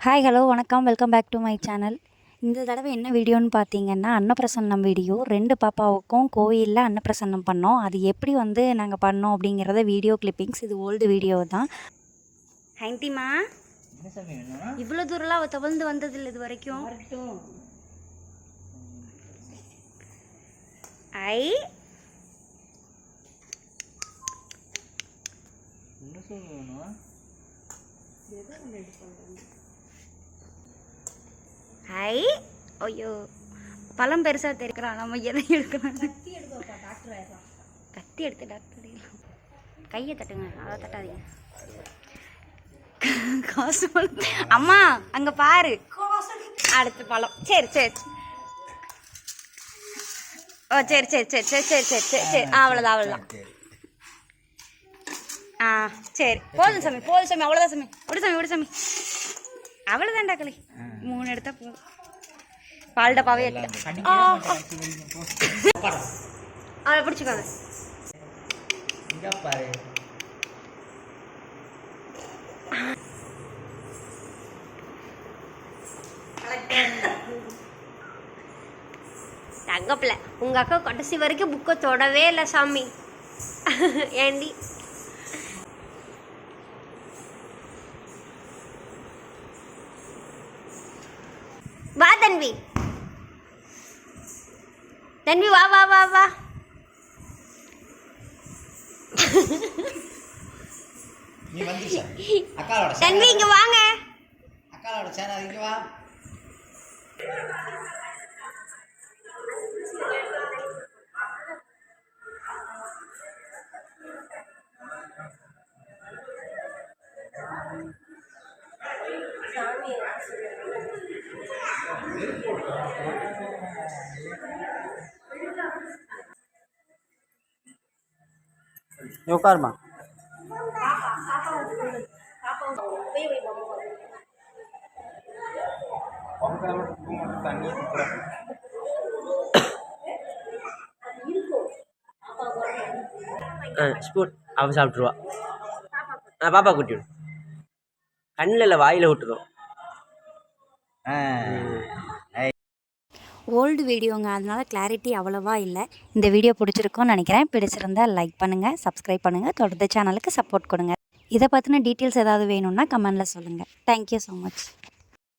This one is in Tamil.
ஹாய் ஹலோ வணக்கம் welcome back to my channel. இந்த தடவை என்ன வீடியோன்னு பார்த்தீங்கன்னா, அன்னப்பிரசன்னம் வீடியோ. 2 பாப்பாவுக்கும் கோயிலில் அன்னப்பிரசன்னம் பண்ணோம். அது எப்படி நாங்கள் பண்ணோம் அப்படிங்கிறத வீடியோ கிளிப்பிங்ஸ். இது ஓல்டு வீடியோ தான். ஹைண்டிமா இவ்வளோ தூரம்லாம் அவள் தவழ்ந்து வந்ததில்லை இது வரைக்கும். ஐ ஹை ஐயோ பழம் பெருசாக தெரிக்கிறான். நம்ம எதை எடுக்கணும்? கத்தி எடுத்து டாக்டர் கையை தட்டுங்க, அதை தட்டாதீங்க. காசு அம்மா அங்கே பாரு, அடுத்த பழம். சரி சரி ஓ சரி சரி சரி சரி சரி சரி சரி சரி அவ்வளோதான் அவ்வளோதான். ஆ சரி போதும் சாமி, போதும் சாமி, அவ்வளோதான் சாமி. விடு சாமி, விடு சாமி, அவ்வளோதான்டா களி. 3 எடுத்தா போதும். பால் டப்பாவே அவளை பிடிச்சிக்கோங்க. தங்கப்பில்ல உங்க அக்கா கடைசி வரைக்கும் புக்கை தொடவே இல்லை சாமி. ஏண்டி வா தன்வி, தன்வி வா வா வா வா. தன்வி இங்க வாங்க. அக்காவோட சேரா இங்க வா. உட்காருமா. ஸ்பூன் அவன் சாப்பிட்ருவா. பாப்பா கூட்டி விடும். கண்ணில் இல்லை வாயில் விட்டுரும். ஓல்டு வீடியோங்க, அதனால கிளாரிட்டி அவ்வளோவா இல்லை. இந்த வீடியோ பிடிச்சிருக்கும்னு நினைக்கிறேன். பிடிச்சிருந்தால் லைக் பண்ணுங்கள், சப்ஸ்கிரைப் பண்ணுங்கள், தொடர்ந்து சேனலுக்கு சப்போர்ட் கொடுங்க. இதை பற்றின டீட்டெயில்ஸ் ஏதாவது வேணும்னா கமெண்டில் சொல்லுங்கள். Thank you so much.